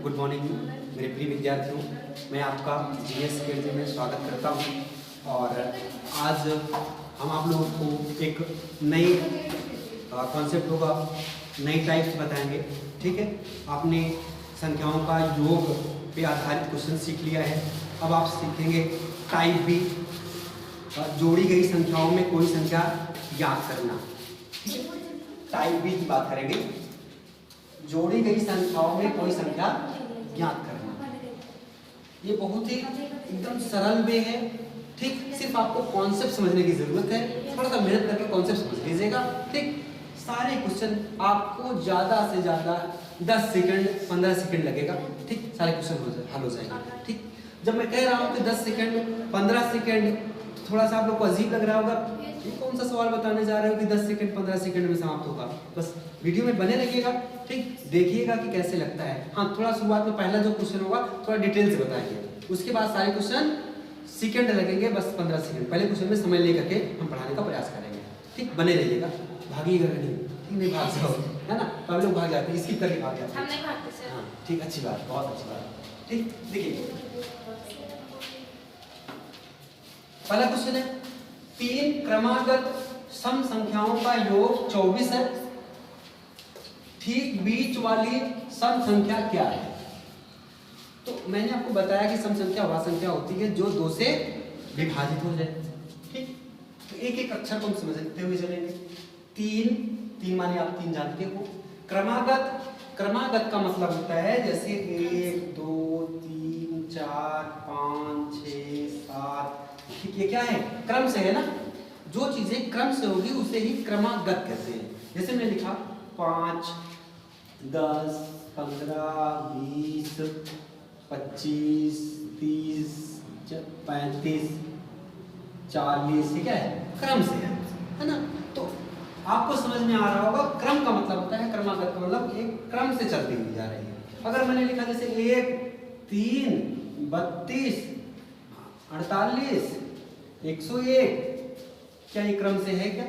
Good morning मेरे प्रिय विद्यार्थियों, मैं आपका जीएस केंद्र में स्वागत करता हूं। और आज हम आप लोगों को एक नई कॉन्सेप्ट होगा, नई टाइप्स बताएंगे। ठीक है, आपने संख्याओं का योग पे आधारित क्वेश्चन सीख लिया है। अब आप सीखेंगे टाइप बी, जोड़ी गई संख्याओं में कोई संख्या ज्ञात करना। ठीक है, टाइप बी की बात करेंगे, जोड़ी गई संख्याओं में कोई संख्या ज्ञात करना। ये बहुत ही एकदम सरल वे है। ठीक, सिर्फ आपको कॉन्सेप्ट समझने की जरूरत है। थोड़ा सा मेहनत करके कॉन्सेप्ट समझ लीजिएगा। ठीक, सारे क्वेश्चन आपको ज्यादा से ज्यादा 10 सेकंड 15 सेकंड लगेगा। ठीक, सारे क्वेश्चन हल हो जाएंगे। ठीक, जब मैं कह रहा हूँ कि 10 सेकंड 15 सेकंड, थोड़ा सा आप लोग को अजीब लग रहा होगा, ये कौन सा सवाल बताने जा रहे हो कि 10 सेकंड 15 सेकंड में समाप्त होगा। बस वीडियो में बने रहिएगा। ठीक, देखिएगा कि कैसे लगता है। हाँ, थोड़ा शुरुआत में पहला जो क्वेश्चन होगा थोड़ा डिटेल से बताएंगे, उसके बाद सारे क्वेश्चन सेकंड लगेंगे, बस 15 सेकंड। पहले क्वेश्चन में समय लेकर के हम पढ़ाने का प्रयास करेंगे। ठीक, बने रहिएगा, भागिएगा नहीं। ठीक, नहीं भाग जाओ, है ना। तो लोग भाग जाते हैं, स्किप करके भाग जाते हैं। हम नहीं भागते सर। हाँ, ठीक, अच्छी बात, बहुत अच्छी बात। ठीक, देखिए पहला क्वेश्चन है, 3 क्रमागत सम संख्याओं का योग 24 है। ठीक बीच वाली सम संख्या क्या है? तो मैंने आपको बताया कि सम संख्या वह संख्या होती है जो 2 से विभाजित हो जाए। ठीक, तो एक एक अक्षर को हम समझते हुए चलेंगे। 3 माने आप 3 जानते हो। क्रमागत का मतलब होता है जैसे 1 2 3 4 5 6 7। ठीक, ये क्या है? क्रम से है ना। जो चीजें क्रम से होगी उसे ही क्रमागत कहते हैं। जैसे मैंने लिखा 5 10 15 20 25 30 35 40। ठीक है, क्रम से है ना। तो आपको समझ में आ रहा होगा, क्रम का मतलब होता है, क्रमागत का मतलब एक क्रम से चलती हुई जा रही है। अगर मैंने लिखा जैसे 1 3 32 48 101, क्या ये क्रम से है? क्या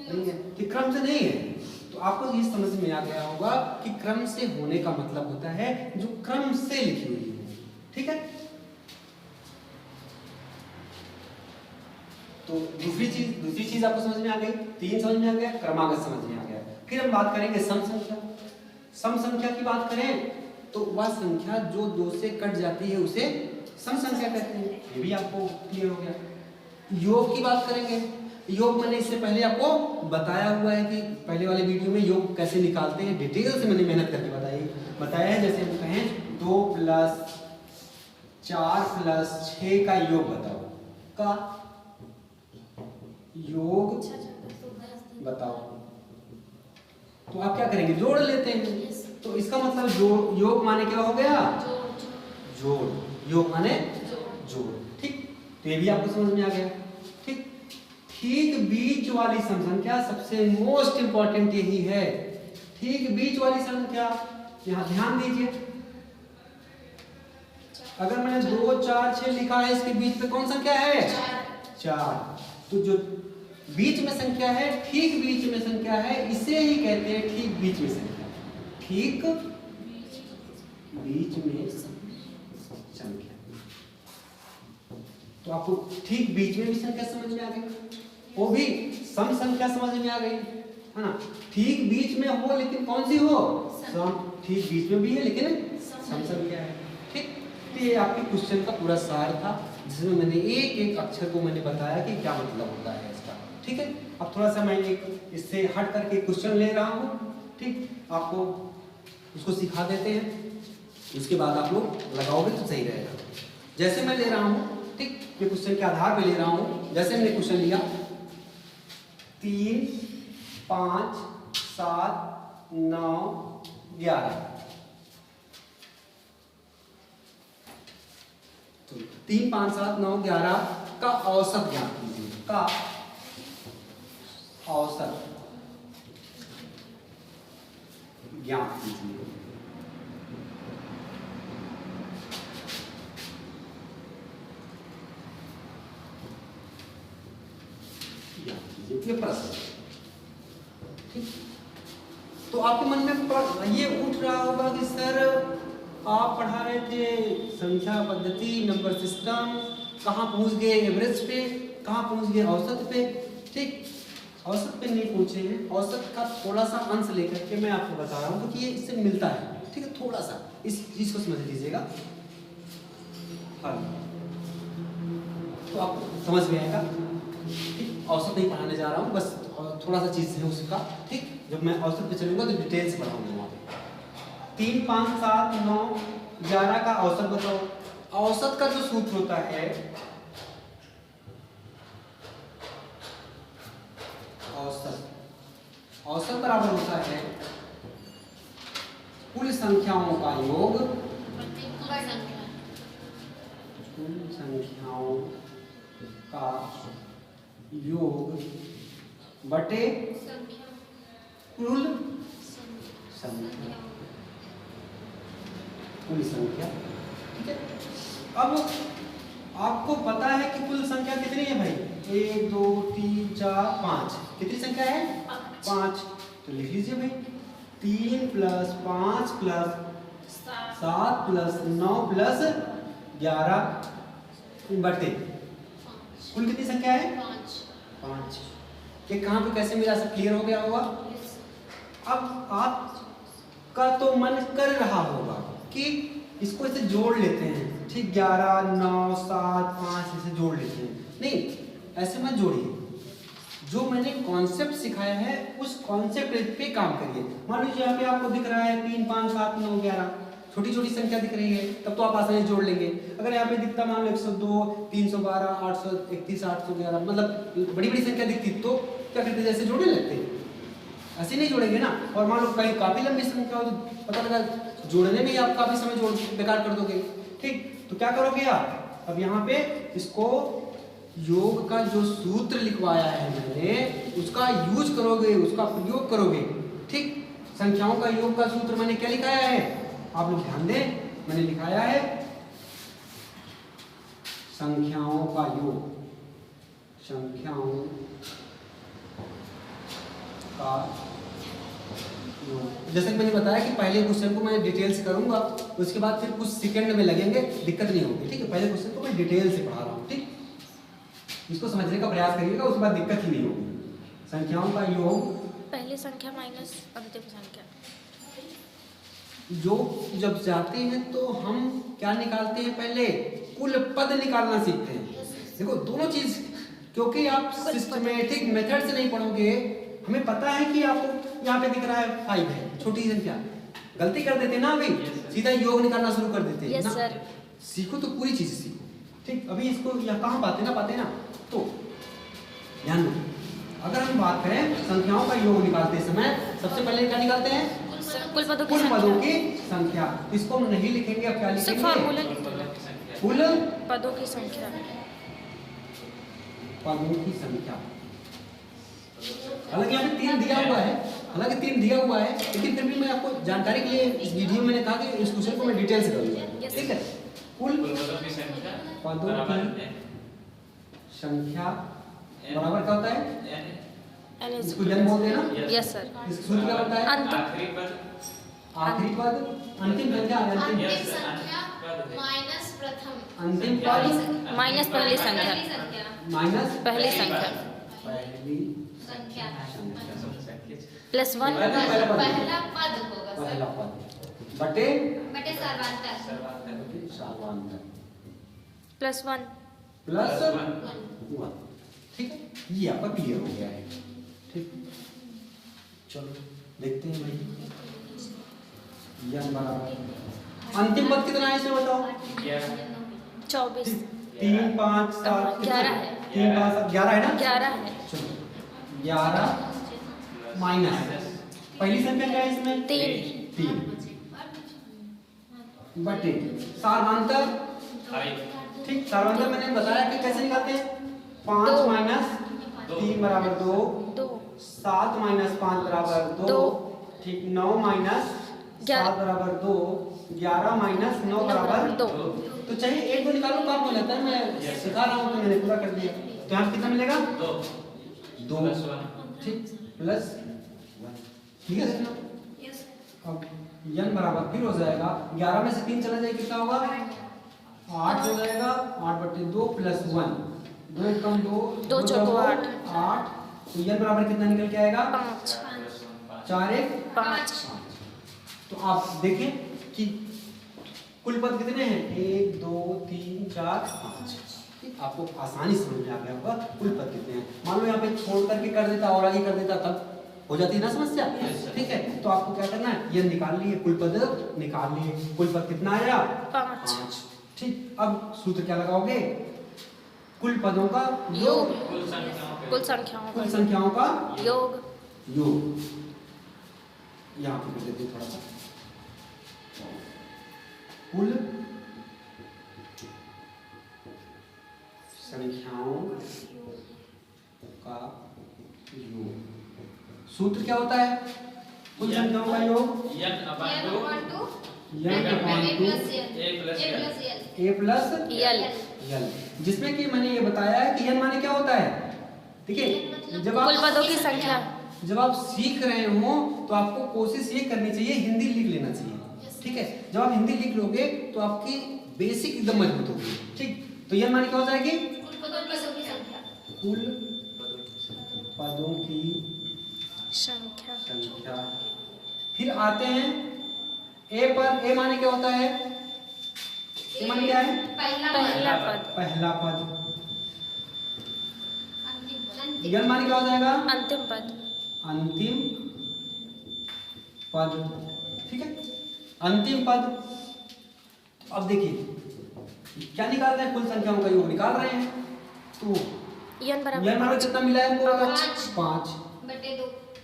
नहीं है, कि क्रम से नहीं है। तो आपको ये समझ में आ गया होगा कि क्रम से होने का मतलब होता है जो क्रम से लिखी हुई है। ठीक है, तो दूसरी चीज आपको समझ में आ गई। 3 समझ में आ गया, क्रमागत समझ में आ गया। फिर हम बात करेंगे सम संख्या। सम संख्या की बात करें तो वह संख्या जो 2 से कट जाती है उसे सम संख्या कहते हैं। ये भी आपको क्लियर हो गया। योग की बात करेंगे। योग मैंने इससे पहले आपको बताया हुआ है कि पहले वाले वीडियो में योग कैसे निकालते हैं, डिटेल से मैंने मेहनत करके बताया है। जैसे हम कहें 2 + 4 + 6 का योग बताओ, का योग बताओ, तो आप क्या करेंगे? जोड़ लेते हैं। तो इसका मतलब योग माने क्या हो गया? जोड़। योग माने जोड़। ठीक, तो ये भी आपको समझ में आ गया। ठीक, ठीक बीच वाली सम संख्या सबसे मोस्ट इंपॉर्टेंट यही है। ठीक बीच वाली संख्या, यहां ध्यान दीजिए। अगर मैंने 2 4 6 लिखा है, इसके बीच में कौन संख्या है? 4। तो जो बीच में संख्या है, ठीक बीच में संख्या है, इसे ही कहते हैं ठीक बीच में संख्या। ठीक बीच में संख्या। तो आपको ठीक बीच में भी संख्या समझ में आ गई, वो भी सम संख्या समझ में आ गई, है ना। ठीक बीच में हो लेकिन कौन सी हो? सम। ठीक बीच में भी है लेकिन सम संख्या है। ठीक, तो ये आपके क्वेश्चन का पूरा सार था, जिसमें मैंने एक एक अक्षर को मैंने बताया कि क्या मतलब होता है इसका। ठीक है, अब थोड़ा सा मैं एक इससे हट करके क्वेश्चन ले रहा हूँ। ठीक, आपको उसको सिखा देते हैं, उसके बाद आप लोग लगाओगे तो सही रहेगा। जैसे मैं ले रहा हूँ, ठीक, ये क्वेश्चन के आधार पे ले रहा हूँ। जैसे मैंने क्वेश्चन लिया 3 5 7 9 11। तो 3 5 7 9 11 का औसत ज्ञात कीजिए। का औसत ज्ञात कीजिए। ये प्रश्न। ठीक, तो आपके मन में ये उठ रहा होगा कि सर आप पढ़ा रहे थे संख्या पद्धति, नंबर सिस्टम, कहाँ पहुंच गए एवरेज पे, कहाँ पहुंच गए औसत पे। ठीक, औसत पे नहीं पहुंचे हैं, औसत का थोड़ा सा अंश लेकर के मैं आपको बता रहा हूँ क्योंकि ये इससे मिलता है। ठीक है, थोड़ा सा इस चीज को समझ लीजिएगा। हाँ, तो आपको समझ में आएगा। ठीक, औसत नहीं पढ़ाने जा रहा हूँ, बस थोड़ा सा चीज है उसका। ठीक, जब मैं औसत पे चलूंगा तो डिटेल से पढ़ाऊंगा वहाँ पे। 3, 5, 7, 9, 11 का औसत बताओ। औसत का जो सूत्र होता है, औसत बराबर होता है कुल संख्याओं का योग, कुल संख्याओं का योग बटे कुल संख्या, कुल संख्या। ठीक है, अब आपको पता है कि कुल संख्या कितनी है भाई? 1, 2, 3, 4, 5। कितनी संख्या है? 5। तो लिख लीजिए भाई, 3 + 5 + 7 + 9 + 11 बटे कुल कितनी संख्या है? 5। ये कहाँ पे कैसे मिला, सब क्लियर हो गया होगा। अब आपका तो मन कर रहा होगा कि इसको ऐसे जोड़ लेते हैं। ठीक, 11, 9, 7, 5 ऐसे जोड़ लेते हैं। नहीं, ऐसे मत जोड़िए। जो मैंने कॉन्सेप्ट सिखाया है उस कॉन्सेप्ट पे काम करिए। मान लीजिए यहाँ पे आपको दिख रहा है 3, 5, 7, 9, 11, छोटी छोटी संख्या दिख रही है, तब तो आप आसानी से जोड़ लेंगे। अगर यहाँ पे दिखता मान लो 102, 312, 831, 811, मतलब बड़ी बड़ी संख्या दिखती तो क्या करते, जैसे जोड़ने लगते, ऐसे नहीं जोड़ेंगे ना। और मान लो कहीं काफी लंबी संख्या हो तो पता लगा जोड़ने में ही आप काफी समय जोड़ बेकार कर दोगे। ठीक, तो क्या करोगे आप, अब यहाँ पे इसको योग का जो सूत्र लिखवाया है मैंने उसका यूज करोगे, उसका प्रयोग करोगे। ठीक, संख्याओं का योग का सूत्र मैंने क्या लिखाया है, आप लोग ध्यान दें। मैंने लिखाया है संख्याओं का योग, संख्याओं का योग। जैसे कि मैंने बताया कि पहले क्वेश्चन को मैं डिटेल से करूंगा, उसके बाद फिर कुछ सेकंड में लगेंगे, दिक्कत नहीं होगी। ठीक है, पहले क्वेश्चन को मैं डिटेल से पढ़ा रहा हूँ। ठीक, इसको समझने का प्रयास करिएगा, उसके बाद दिक्कत ही नहीं होगी। संख्याओं का योग, पहली संख्या माइनस अंतिम संख्या। जो जब जाते हैं तो हम क्या निकालते हैं, पहले कुल पद निकालना सीखते हैं। देखो दोनों चीज, क्योंकि आप सिस्टमेटिक मेथड से नहीं पढ़ोगे। हमें पता है कि आपको यहाँ पे दिख रहा है 5 है, छोटी संख्या, गलती कर देते ना, अभी सीधा योग निकालना शुरू कर देते हैं ना। सीखो तो पूरी चीज सीखो। ठीक, अभी इसको यहाँ कहाँ पाते ना, तो ध्यान दो। अगर हम बात करें संख्याओं का योग निकालते समय सबसे पहले क्या निकालते हैं, कुल पदों की संख्या। इसको हम नहीं लिखेंगे, अब क्या लिखेंगे, फॉर्मूला कुल पदों की संख्या, पदों की संख्या। हालांकि यहाँ पे 3 दिया हुआ है, लेकिन फिर भी मैं आपको जानकारी के लिए इस वीडियो में मैंने कहा कि इस क्वेश्चन को मैं डिटेल से करूंगा। ठीक है, कुल पदों की संख्या बराबर क्या होता है, इसको जन बोलते हैं ना। Yes sir. इसका सूत्र क्या होता है, आखिरी पद, अंतिम संख्या माइनस प्रथम, अंतिम पद माइनस पहली संख्या, माइनस पहली संख्या, +1 पहला पद होगा सर, पहला पद बटे सर्वांतर, +1 प्लस 1। ठीक है, ये आपका क्लियर हो गया है। ठीक, चलो देखते हैं भाई, यह बराबर अंतिम पद कितना है इसे बताओ। 24 3, 5, 7, 11 है, 3, 5, 7, 11 है ना। 11 है। चलो 11 माइनस पहली संख्या क्या है इसमें, 3 बटे सार्वधातुक। ठीक, सार्वधातुक मैंने बताया कि कैसे निकालते हैं, 5 माइनस 3 बराबर 2, 7 माइनस 5 बराबर 2। ठीक, 9 माइनस 7 बराबर 2, 11 माइनस 9 बराबर 2। तो चाहे एक को निकालो काम हो जाता है, मैं सिखा रहा हूँ तो मैंने पूरा कर दिया। तो यहाँ कितना मिलेगा, 2। ठीक, प्लस 1। ठीक है, अब n बराबर फिर हो जाएगा 11 में से 3 चला जाए कितना होगा 8 हो जाएगा 8/2 प्लस 1 2 कम 2 दो चौको 8 8 तो n बराबर कितना निकल के आएगा 5 4 1 5 तो आप देखें कि कुल पद कितने हैं 1 2 3 4 5 आपको आसानी से समझ में आ गया होगा कुल पद कितने हैं। मान लो यहाँ पे छोड़ करके कर देता और आगे कर देता तब हो जाती है ना समस्या। ठीक है तो आपको क्या करना है ये निकाल लिए कुल पद निकाल लिए कुल पद कितना आया 5 ठीक अब सूत्र क्या लगाओगे कुल पदों का योग कुल संख्याओं का योग योग यहाँ पे कर देते हैं थोड़ा सा कुल संख्याओं का योग सूत्र क्या होता है कुल संख्याओं का योग a प्लस यल यल जिसमें कि मैंने ये बताया है कि n माने क्या होता है। ठीक है जब कुल आप पदों की संख्या जब आप सीख रहे हो तो आपको कोशिश ये करनी चाहिए हिंदी लिख लेना चाहिए। ठीक है जब आप हिंदी लिख लोगे तो आपकी बेसिक एकदम मजबूत होगी। ठीक तो n माने क्या हो जाएगी कुल पदों की संख्या। फिर आते हैं a पर a माने क्या होता है a माने क्या है पहला पद n माने क्या हो जाएगा अंतिम पद ठीक है अंतिम पद। अब देखिए क्या निकाल रहे हैं कुल संख्याओं का योग निकाल रहे हैं तो n n माने कितना मिला है हमको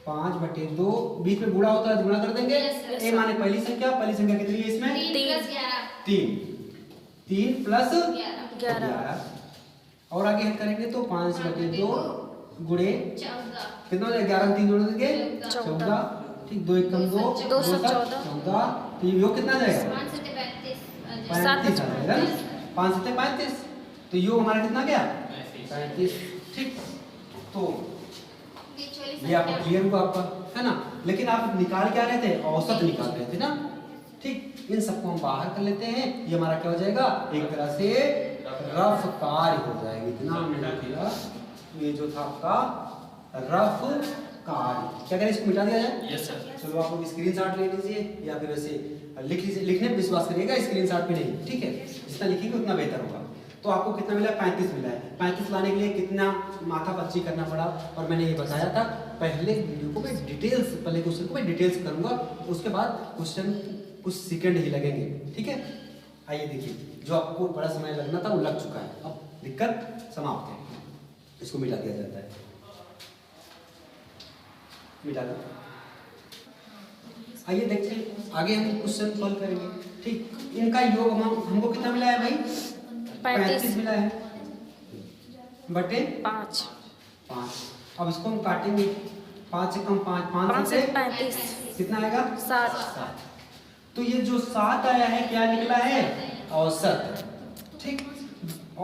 5/2 बीच में गुणा होता है गुणा कर देंगे a माने पहली संख्या कितनी है इसमें 3 प्लस 11 और आगे हम करेंगे तो 5/2 गुणे कितना हो जाएगा 11 3 जोड़ देंगे 14 ठीक 2 1 कम 2 214 तो ये योग कितना जाएगा 35 आ जाएगा 5 7 35 तो योग हमारा कितना गया 35 ठीक तो ये आपको क्लियर हुआ आपका है ना। लेकिन आप निकाल क्या रहे थे औसत निकाल रहे थे ना। ठीक इन सबको हम बाहर कर लेते हैं ये हमारा क्या हो जाएगा एक तरह से रफ कार्य हो जाएगा। इतना हमने किया ये जो था आपका रफ कार्य क्या करें इसको मिटा दिया जाए। यस सर चलो आप लोग स्क्रीनशॉट ले लीजिए या फिर वैसे लिख लीजिए लिखने पे विश्वास करिएगा स्क्रीनशॉट पे नहीं। ठीक है जितना लिखेंगे उतना बेहतर होगा। तो आपको कितना मिला 35 मिला है 35 लाने के लिए कितना माथा पच्ची करना पड़ा और मैंने ये बताया था पहले वीडियो को मैं डिटेल्स पहले क्वेश्चन को मैं डिटेल्स करूंगा उसके बाद क्वेश्चन कुछ सेकंड ही लगेंगे। ठीक है आइए देखिए जो आपको बड़ा समय लगना था वो लग चुका है अब दिक्कत समाप्त है इसको मिटा दिया जाता है मिटा दो। आइए देखते हैं आगे हम क्वेश्चन सॉल्व करेंगे। ठीक इनका योग हमको कितना मिला है भाई 35 मिला है बटे 5 अब इसको हम काटेंगे 5 से कम 5 से 35 कितना आएगा 7 तो ये जो 7 आया है क्या निकला है औसत। ठीक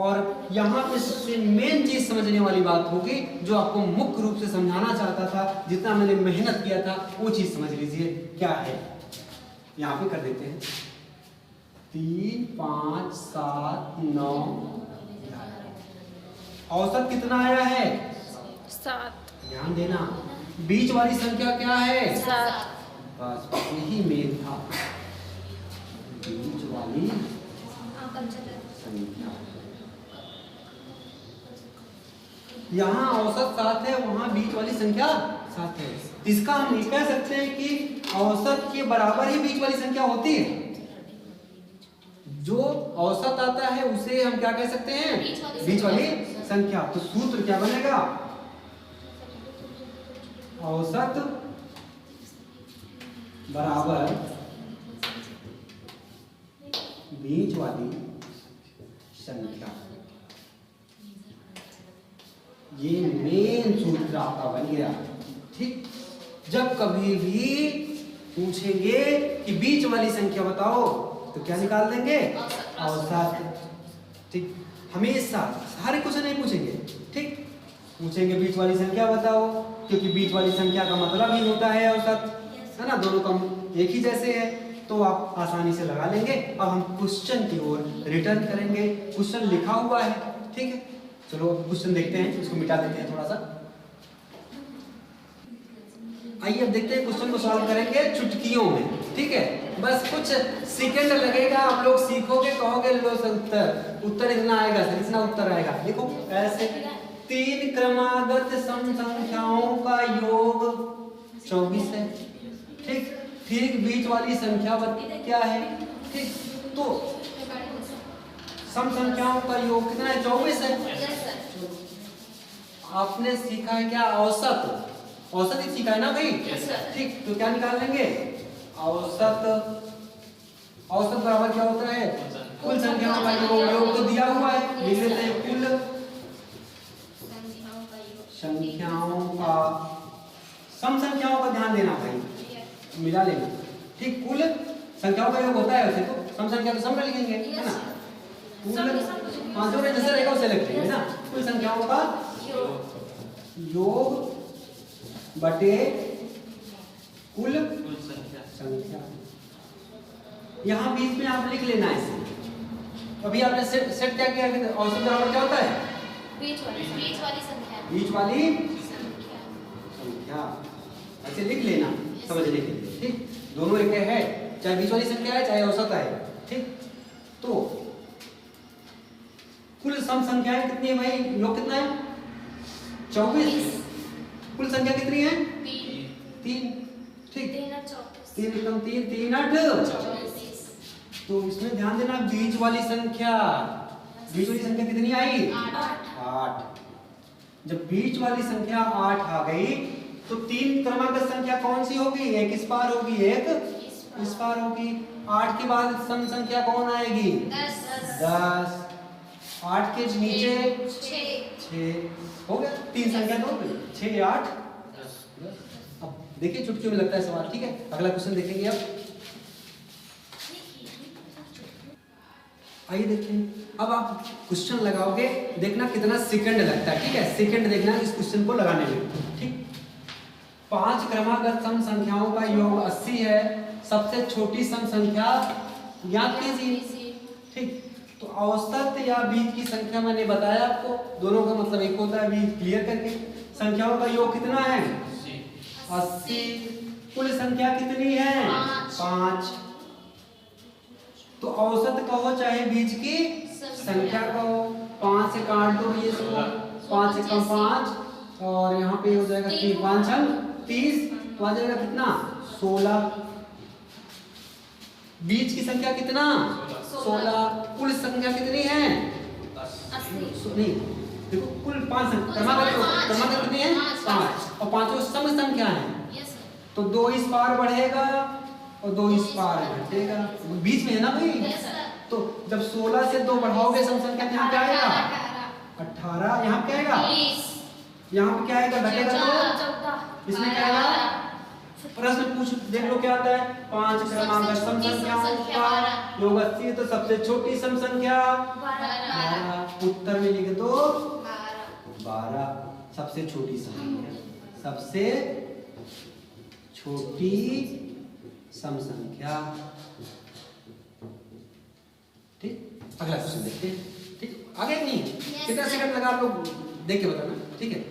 और यहाँ पे सबसे मेन चीज समझने वाली बात होगी जो आपको मुख्य रूप से समझाना चाहता था जितना मैंने मेहनत किया था वो चीज समझ लीजिए क्या है। यहाँ पे कर देते हैं 3 5 7 9 औसत कितना आया है 7 ध्यान देना बीच वाली संख्या क्या है 7 बस यही मेन था बीच वाली संख्या। यहाँ औसत 7 है वहां बीच वाली संख्या 7 है। इसका हम ये कह सकते हैं कि औसत के बराबर ही बीच वाली संख्या होती है। जो औसत आता है उसे हम क्या कह सकते हैं बीच वाली संख्या। तो सूत्र क्या बनेगा औसत बराबर बीच वाली संख्या। ये मेन सूत्र आपका बन गया। ठीक जब कभी भी पूछेंगे कि बीच वाली संख्या बताओ तो क्या निकाल देंगे औसत। ठीक हमेशा सारे क्वेश्चन नहीं पूछेंगे। ठीक पूछेंगे बीच वाली संख्या बताओ क्योंकि बीच वाली संख्या का मतलब ही होता है औसत है ना। दोनों का एक ही जैसे है तो आप आसानी से लगा लेंगे। अब हम क्वेश्चन की ओर रिटर्न करेंगे। क्वेश्चन लिखा हुआ है, ठीक है। चलो अब क्वेश्चन देखते हैं, इसको मिटा देते हैं थोड़ा सा। आइए अब देखते हैं क्वेश्चन को सॉल्व करेंगे चुटकियों में, ठीक है। बस कुछ सेकंड लगेगा, आप लोग सीखोगे, कहोगे लो उत्तर इतना आएगा सर, इतना उत्तर आएगा। देखो ऐसे 3 क्रमागत सम संख्याओं का योग 24 है, ठीक। फिर बीच वाली संख्या क्या है, ठीक। तो सम संख्याओं का योग कितना है, 24 है। Yes sir. आपने सीखा है क्या, औसत, औसत ही सीखा है ना भाई, ठीक। तो क्या निकाल लेंगे, औसत, औसत बराबर क्या होता है, कुल संख्याओं का योग। योग तो दिया हुआ है, लिख लेते हैं कुल संख्याओं का, सम संख्याओं का ध्यान देना भाई, मिला लेना, ठीक। कुल संख्याओं का योग होता है वैसे तो, सम संख्या तो सम में लिखेंगे, है ना। कुल पांचों में जैसे रहेगा उसे लिख लेंगे ना। कुल संख्याओं का योग बटे कुल संख्या। यहाँ बीच में आप लिख लेना है इसे। अभी आपने सेट क्या किया, औसत बराबर क्या होता है, बीच वाली संख्या। बीच वाली संख्या, ऐसे लिख लेना समझने के लिए, ठीक। दोनों एक है, चाहे बीच वाली संख्या है चाहे औसत है, ठीक। तो कुल सम संख्याएं कितनी है भाई, योग कितना है, 24। कुल संख्या कितनी है, 3, ठीक। 3 कम 3, 3 8। तो इसमें ध्यान देना, बीच वाली संख्या, बीच वाली संख्या कितनी आई, 8। जब बीच वाली संख्या 8 आ गई तो 3 क्रमागत संख्या कौन सी होगी, एक इस पार होगी, एक इस पार होगी। 8 के बाद सम संख्या कौन आएगी, 10। 8 के नीचे 6 हो गया, 3 संख्या तो हो गई, 6 8 10। अब देखिए चुटकियों में लगता है सवाल, ठीक है। अगला क्वेश्चन देखेंगे अब, आइए देखते हैं। अब आप क्वेश्चन लगाओगे, देखना कितना सेकंड लगता है, ठीक है। सेकंड देखना इस क्वेश्चन को लगाने में, ठीक। 5 क्रमागत सम संख्याओं का योग 80 है, सबसे छोटी सम संख्या ज्ञात कीजिए, ठीक। तो औसत या बीच की संख्या मैंने बताया आपको, दोनों का मतलब एक होता है, बीच क्लियर करके। संख्याओं का योग कितना है, 80। कुल संख्या कितनी है, 5। तो औसत कहो चाहे बीच की संख्या कहो, 5 से काट दो ये इसको, 5 से कम 5 और यहाँ पे हो जाएगा 3 5 30, तो आ जाएगा कितना, 16। बीच की संख्या कितना, 16। कुल संख्या कितनी है, 80। नहीं देखो, कुल 5 क्रमागत कितनी है, 5, और पांचों सम संख्या है, तो 2 इस पार बढ़ेगा और 2 इस पार घटेगा, बीच में है ना भाई। तो जब 16 से 2 बढ़ाओगे सम संख्या यहाँ क्या आएगा, 18। यहाँ क्या आएगा, यहाँ पे क्या आएगा, घटेगा तो इसमें क्या आएगा। प्रश्न पूछ देख लो क्या आता है, 5 क्रमागत सम संख्याओं का योग 80, तो सबसे छोटी सम संख्या 12। उत्तर में लिख दो 12, सबसे छोटी संख्या, सबसे छोटी सम संख्या, ठीक। अगला क्वेश्चन देखते हैं, ठीक। आगे नहीं कितना सेकंड लगा आप लोग देख के बताना, ठीक है।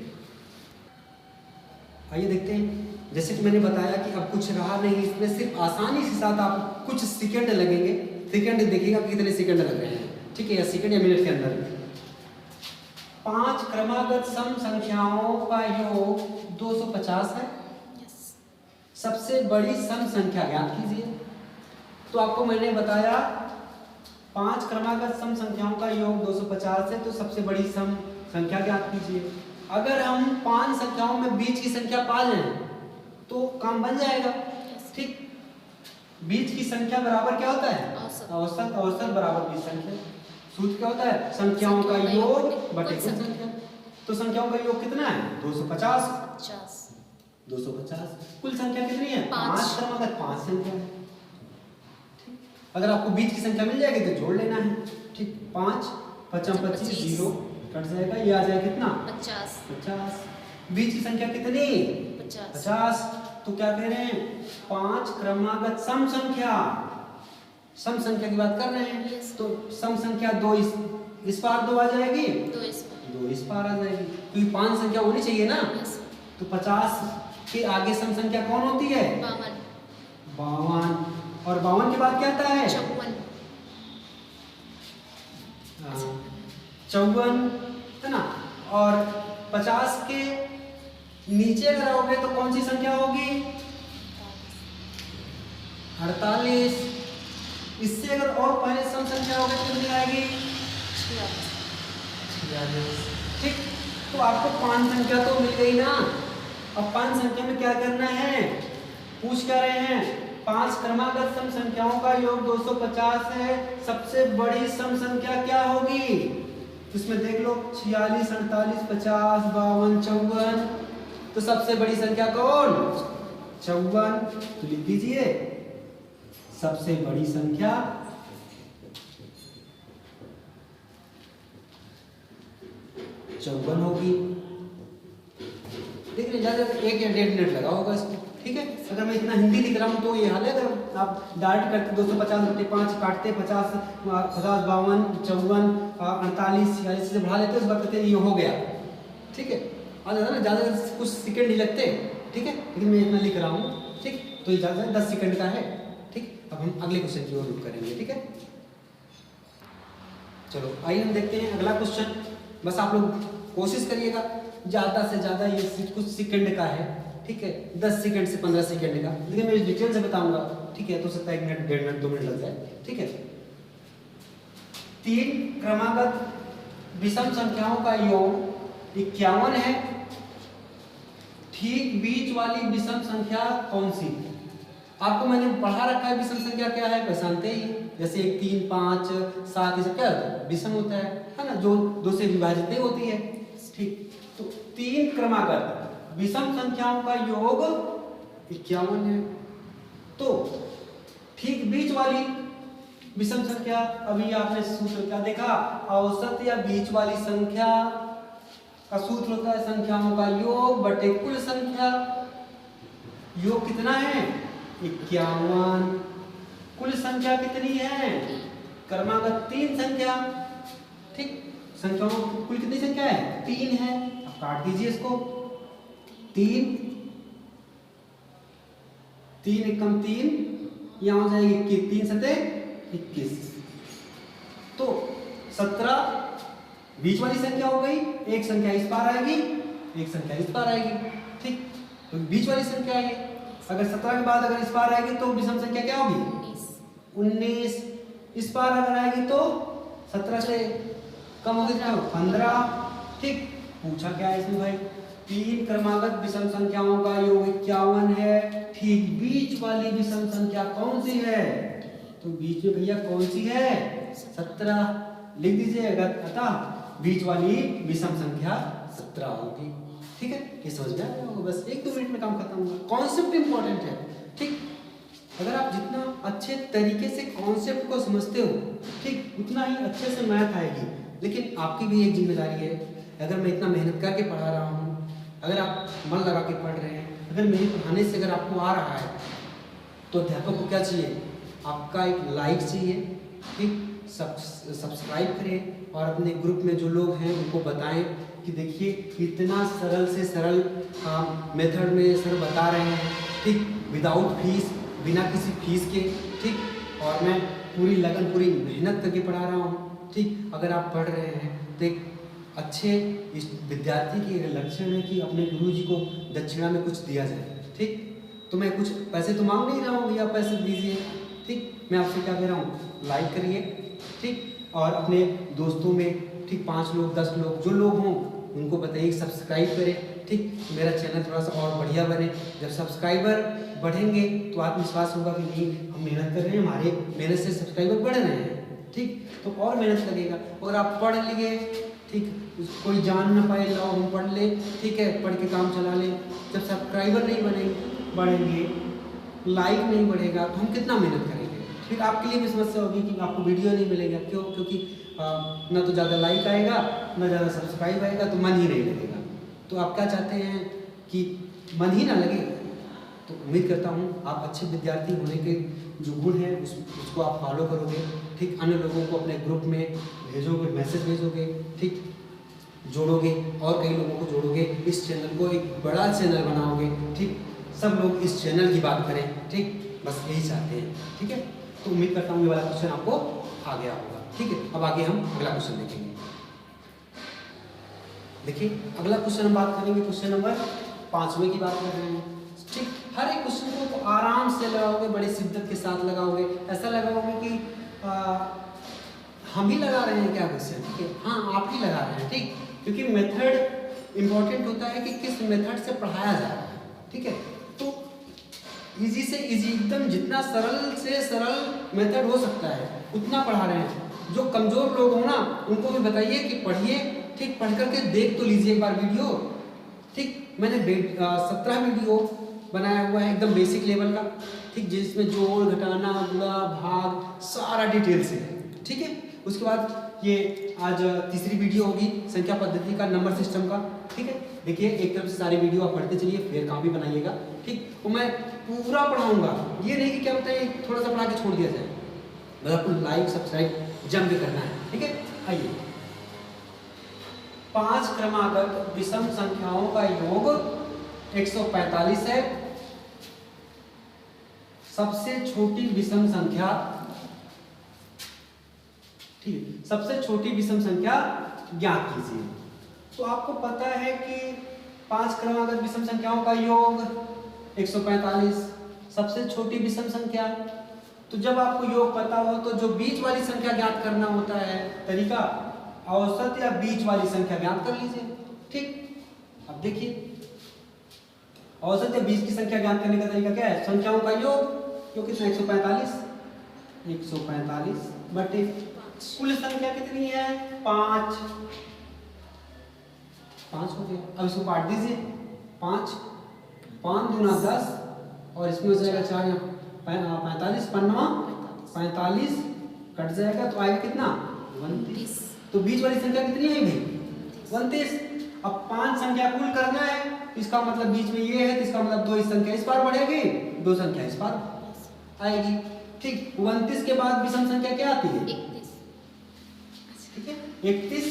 आइए देखते हैं। जैसे कि मैंने बताया कि अब कुछ रहा नहीं, इसमें सिर्फ आसानी के साथ आप कुछ सेकंड लगेंगे, सेकंड देखिएगा कितने सेकंड लग रहे हैं, ठीक है, या सेकंड या मिनट के अंदर। 5 क्रमागत सम संख्याओं का योग 250 है, सबसे बड़ी सम संख्या ज्ञात कीजिए। तो आपको मैंने बताया 5 क्रमागत सम संख्याओं का योग 250 है, तो सबसे बड़ी सम संख्या ज्ञात कीजिए। अगर हम 5 संख्याओं में बीच की संख्या पा लें तो काम बन जाएगा, ठीक। बीच की संख्या बराबर क्या होता है, औसत। औसत बराबर बीच संख्या। सूत्र क्या होता है, संख्याओं का योग बटे कुल संख्या। तो संख्याओं का योग कितना है, 250। 250। कुल संख्या कितनी है, 5 क्रमागत 5 संख्या है, ठीक। अगर आपको बीच की संख्या मिल जाएगी तो जोड़ लेना है, ठीक। 5 5 25 0 कट जाएगा, ये आ जाएगा कितना, 50। बीच की संख्या कितनी, 50। तो क्या कह रहे हैं 5 क्रमागत सम संख्या की बात कर रहे हैं। Yes. तो सम संख्या 2 इस पार 2 आ जाएगी, 2 इस पर 2 इस पार आ जाएगी, क्योंकि 5 संख्या होनी चाहिए ना। यस तो 50 के आगे सम संख्या कौन होती है 52 52, और 52 के बाद क्या आता है 54 54 है ना। और 50 के नीचे अगर आओगे तो कौन सी संख्या होगी 48। इससे अगर और पहले सम संख्या होगी तो कितनी आएगी 46। ठीक, तो आपको 5 संख्या तो मिल गई ना। अब 5 संख्या में क्या करना है, पूछ क्या रहे हैं 5 क्रमागत सम संख्याओं का योग 250 है, सबसे बड़ी सम संख्या क्या होगी। इसमें देख लो 46, 48, 50, 52, 54, तो सबसे बड़ी संख्या कौन 54। तो लिख दीजिए सबसे बड़ी संख्या 54 होगी। देख रहे ज्यादा 1 या 1.5 मिनट लगा होगा इसको। ठीक है, अगर मैं इतना हिंदी लिख रहा हूँ तो ये हाल है। अगर आप डायरेक्ट करते 250 बटे 5 काटते 50, 52, 54, 48, 46 से बढ़ा लेते उस बात कहते ये हो गया। ठीक है, आ जाता ना ज़्यादा कुछ सेकंड नहीं लगते। ठीक है, लेकिन मैं इतना लिख रहा हूँ। ठीक, तो ये ज़्यादा 10 सेकंड का है। ठीक, अब हम अगले क्वेश्चन की ओर रुख करेंगे। ठीक है, चलो आइए हम देखते हैं अगला क्वेश्चन। बस आप लोग कोशिश करिएगा ज़्यादा से ज़्यादा, ये कुछ सेकंड का है। ठीक है, 10 सेकंड से 15 सेकंड का, लेकिन मैं डिटेल से बताऊंगा। ठीक है, तो सकता है 1 मिनट, 1.5 मिनट, 2 मिनट लग जाए। ठीक है, 3 क्रमागत विषम संख्याओं का योग 51 है, ठीक बीच वाली विषम संख्या कौन सी। आपको मैंने पढ़ा रखा है विषम संख्या क्या है, पहचानते ही। जैसे 1, 3, 5, 7 ये सब क्या होता है विषम होता है ना, जो 2 से विभाजित नहीं होती है। ठीक, तो 3 क्रमागत विषम संख्याओं का योग 51 है। तो ठीक बीच वाली विषम संख्या, अभी आपने सूत्र क्या देखा, औसत या बीच वाली संख्या का सूत्र होता है संख्याओं का योग बटे कुल संख्या। योग कितना है 51, कुल संख्या कितनी है क्रमागत 3 संख्या। ठीक, संख्याओं कुल कितनी संख्या है 3 है। अब काट दीजिए इसको, 3 एकम 3, यहाँ हो जाएगी 3 सते 21। तो 17 बीच वाली संख्या हो गई, एक संख्या इस पार आएगी, एक संख्या इस पार आएगी। ठीक, तो बीच वाली संख्या है। अगर 17 के बाद अगर इस पार आएगी तो विषम संख्या क्या होगी 19। इस पार अगर आएगी तो 17 से कम होगी तो 15। ठीक, पूछा क्या है इसमें भाई, 3 क्रमागत विषम संख्याओं का योग 51 है, ठीक बीच वाली विषम संख्या कौन सी है। तो बीच में भैया कौन सी है 17 लिख दीजिए। अतः बीच वाली विषम संख्या 17 होगी। ठीक है, ये समझ में आया होगा। बस 1-2 मिनट में काम खत्म होगा। कॉन्सेप्ट इंपॉर्टेंट है। ठीक, अगर आप जितना अच्छे तरीके से कॉन्सेप्ट को समझते हो, ठीक, उतना ही अच्छे से मैथ आएगी। लेकिन आपकी भी एक जिम्मेदारी है, अगर मैं इतना मेहनत करके पढ़ा रहा हूँ, अगर आप मन लगा के पढ़ रहे हैं, अगर मेरे पढ़ाने से अगर आपको आ रहा है, तो अध्यापक को क्या चाहिए, आपका एक लाइक चाहिए। ठीक, सब्सक्राइब करें और अपने ग्रुप में जो लोग हैं उनको बताएं कि देखिए इतना सरल से सरल मेथड में सर बता रहे हैं। ठीक, विदाउट फीस, बिना किसी फीस के। ठीक, और मैं पूरी लगन, पूरी मेहनत करके पढ़ा रहा हूँ। ठीक, अगर आप पढ़ रहे हैं तो एक अच्छे इस विद्यार्थी की लक्षण है कि अपने गुरुजी को दक्षिणा में कुछ दिया जाए। ठीक, तो मैं कुछ पैसे तो मांग नहीं रहा हूँ, भैया पैसे दीजिए। ठीक, मैं आपसे क्या कह रहा हूँ, लाइक करिए। ठीक, और अपने दोस्तों में ठीक 5 लोग 10 लोग जो लोग हों उनको बताइए, सब्सक्राइब करें। ठीक, मेरा चैनल थोड़ा सा और बढ़िया बने। जब सब्सक्राइबर बढ़ेंगे तो आत्मविश्वास होगा कि नहीं हम मेहनत कर रहे हैं, हमारे मेहनत से सब्सक्राइबर बढ़ रहे हैं। ठीक, तो और मेहनत लगेगा। और आप पढ़ लिए, ठीक, कोई जान ना पाए, लाओ हम पढ़ ले, ठीक है, पढ़ के काम चला ले। जब सब्सक्राइबर नहीं बढ़ेंगे, लाइक नहीं बढ़ेगा, तो हम कितना मेहनत करेंगे। फिर आपके लिए भी समस्या होगी कि आपको वीडियो नहीं मिलेगा। क्यों? क्योंकि ना तो ज़्यादा लाइक आएगा, ना ज़्यादा सब्सक्राइब आएगा, तो मन ही नहीं लगेगा। तो आप क्या चाहते हैं कि मन ही ना लगे, तो उम्मीद करता हूँ आप अच्छे विद्यार्थी होने के जो गुण हैं उसको आप फॉलो करोगे, ठीक। अन्य लोगों को अपने ग्रुप में भेजोगे, मैसेज भेजोगे, ठीक, जोड़ोगे और कई लोगों को जोड़ोगे, इस चैनल को एक बड़ा चैनल बनाओगे, ठीक। सब लोग इस चैनल की बात करें, ठीक, बस यही चाहते हैं, ठीक है। तो उम्मीद करता हूँ ये वाला क्वेश्चन आपको आ गया होगा, ठीक है। अब आगे हम अगला क्वेश्चन देखेंगे। देखिए अगला क्वेश्चन हम बात करेंगे, क्वेश्चन नंबर 5वें की बात कर रहे हैं, ठीक। हर एक क्वेश्चन को तो आराम से लगाओगे, बड़े शिद्दत के साथ लगाओगे, ऐसा लगाओगे कि हम ही लगा रहे हैं क्या क्वेश्चन, ठीक है। हाँ, आप ही लगा रहे हैं, ठीक, क्योंकि मेथड इंपॉर्टेंट होता है कि किस मेथड से पढ़ाया जा रहा है, ठीक है। तो इजी से इजी, एकदम जितना सरल से सरल मेथड हो सकता है उतना पढ़ा रहे हैं। जो कमजोर लोग हो ना उनको भी बताइए कि पढ़िए, ठीक, पढ़ करके देख तो लीजिए एक बार वीडियो, ठीक। मैंने 17 वीडियो बनाया हुआ है एकदम बेसिक लेवल का, ठीक, जिसमें जोड़ घटाना गुणा भाग सारा डिटेल से, ठीक है। उसके बाद ये आज तीसरी वीडियो होगी संख्या पद्धति का, नंबर सिस्टम का, ठीक है। देखिए एक तरफ से सारी वीडियो आप पढ़ते चलिए, फिर कॉपी बनाइएगा, ठीक। तो मैं पूरा पढ़ाऊंगा, ये नहीं कि क्या बताइए थोड़ा सा पढ़ा के छोड़ दिया जाए, बस आपको लाइक सब्सक्राइब जम के करना है, ठीक है। आइए, 5 क्रमागत विषम संख्याओं का योग 145 है। सबसे छोटी विषम संख्या, ठीक है, सबसे छोटी विषम संख्या ज्ञात कीजिए। तो आपको पता है कि 5 क्रमागत विषम संख्याओं का योग 145, सबसे छोटी विषम संख्या। तो जब आपको योग पता हो तो जो बीच वाली संख्या ज्ञात करना होता है तरीका, औसत या बीच वाली संख्या ज्ञात कर लीजिए, ठीक। अब देखिए औसत या बीच की संख्या ज्ञात करने का तरीका क्या है, संख्याओं का योग कितना 145 बटे कुल संख्या कितनी है 5 हो गया। अब इसको काट दीजिए, 5 दूना 10 और इसमें हो जाएगा 4, 45 पन्ना 45 कट जाएगा तो आएगा कितना 29। तो बीच वाली संख्या कितनी है भाई 29। अब 5 संख्या कुल करना है, इसका मतलब बीच में ये है, तो इसका मतलब 2 इस संख्या इस पार बढ़ेगी, 2 संख्या इस पार आएगी, ठीक। 29 के बाद विषम संख्या क्या आती है 31, ठीक है 31,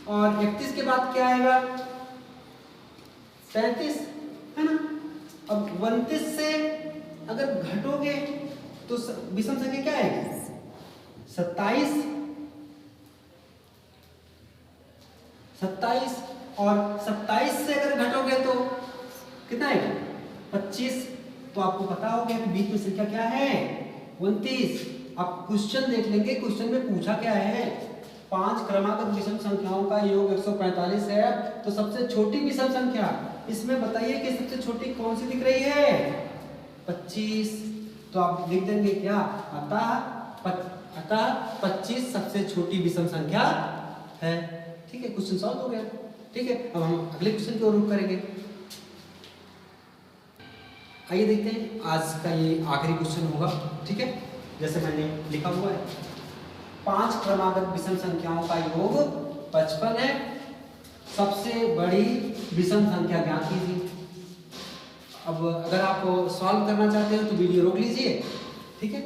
और 31 के बाद क्या आएगा 37, है ना। अब 29 से अगर घटोगे तो विषम संख्या क्या आएगी 27, और 27 से अगर घटोगे तो कितना आएगा 25। तो आपको पता हो गया कि बीच में संख्या क्या है 29। अब क्वेश्चन देख लेंगे, क्वेश्चन में पूछा क्या है 5 क्रमागत विषम संख्याओं का योग 145 है, तो सबसे छोटी विषम संख्या इसमें बताइए कि सबसे छोटी कौन सी दिख रही है 25। तो आप लिख देंगे क्या, अतः 25 सबसे छोटी विषम संख्या है, ठीक है। क्वेश्चन सॉल्व हो गया, ठीक है। अब हम अगले क्वेश्चन की ओर रुख करेंगे। आइए देखते हैं आज का ये आखिरी क्वेश्चन होगा, ठीक है। जैसे मैंने लिखा हुआ है 5 क्रमागत विषम संख्याओं का योग 55 है, सबसे बड़ी विषम संख्या ज्ञात कीजिए। अब अगर आप सॉल्व करना चाहते हो तो वीडियो रोक लीजिए, ठीक है,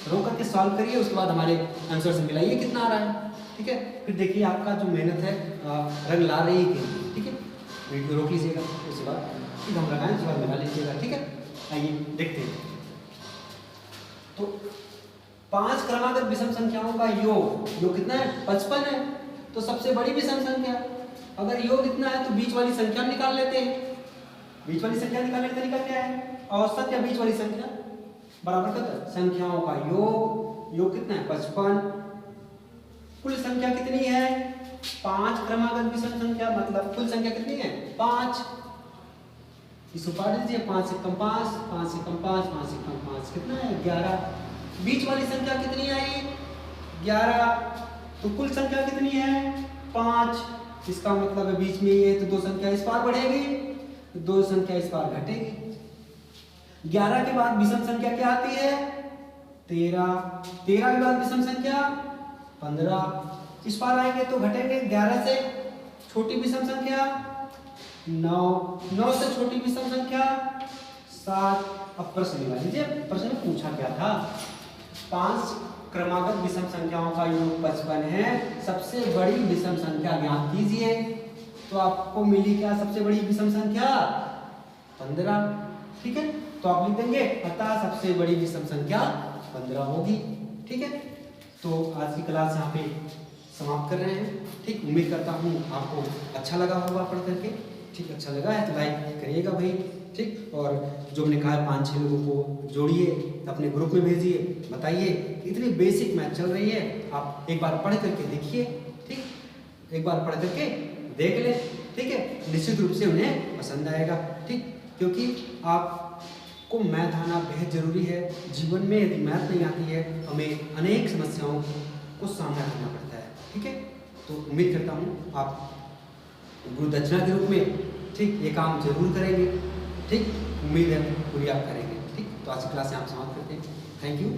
रोक करके सॉल्व करिए, उसके बाद हमारे आंसर से मिलाइए कितना आ रहा है, ठीक है। फिर देखिए आपका जो मेहनत है रंग ला रही है, ठीक है। वीडियो रोक लीजिएगा, उसके बाद फिर हम लगाएं, उसके बाद मिला लीजिएगा, ठीक है। आइए देखते हैं। तो 5 क्रमागत विषम संख्याओं का योग कितना है 55 है, तो सबसे बड़ी विषम संख्या, अगर योग इतना है तो बीच वाली संख्या निकाल लेते हैं। बीच वाली संख्या निकालने का तरीका क्या है, औसत या बीच वाली संख्या बराबर कर संख्याओं का योग कितना है 55, कुल संख्या कितनी है 5 क्रमागत विषम संख्या, मतलब कुल संख्या कितनी है 5। इसको काट दीजिए, 5 से कम 5, 5 से कम 5, 5 से कम 5 कितना है 11। बीच वाली संख्या कितनी आई 11, तो कुल संख्या कितनी है 5। इसका मतलब है बीच में ये, तो 2 संख्या इस पार बढ़ेगी, 2 संख्या इस पार घटेगी। 11 के बाद विषम संख्या क्या आती है 13, 13 के बाद विषम संख्या 15, इस पार आएंगे तो घटेंगे। 11 से छोटी विषम संख्या 9, 9 से छोटी विषम संख्या 7, अब प्रश्न निकाल लीजिए। प्रश्न में पूछा क्या था, 5 क्रमागत विषम संख्याओं का योग 55 है, सबसे बड़ी विषम संख्या ज्ञात कीजिए। तो आपको मिली क्या सबसे बड़ी विषम संख्या? 15। ठीक है, तो आप लिख देंगे अतः सबसे बड़ी विषम संख्या 15 होगी। ठीक है, तो आज की क्लास यहाँ पे समाप्त कर रहे हैं। ठीक, उम्मीद करता हूँ आपको अच्छा लगा होगा पढ़ करके। ठीक, अच्छा लगा है तो लाइक करिएगा भाई। ठीक, और जो मैंने कहा 5-6 लोगों को जोड़िए, अपने ग्रुप में भेजिए, बताइए इतनी बेसिक मैथ चल रही है, आप एक बार पढ़ करके देखिए। ठीक, एक बार पढ़ करके देख ले। ठीक है, निश्चित रूप से उन्हें पसंद आएगा। ठीक, क्योंकि आपको मैथ आना बेहद जरूरी है। जीवन में यदि मैथ नहीं आती है हमें अनेक समस्याओं को सामना करना पड़ता है। ठीक है, तो उम्मीद करता हूँ आप गुरु दक्षिणा के रूप में ठीक ये काम जरूर करेंगे। ठीक, उम्मीद है पूरी आप करेंगे। ठीक, तो आज की क्लास यहाँ समाप्त करते हैं। Thank you.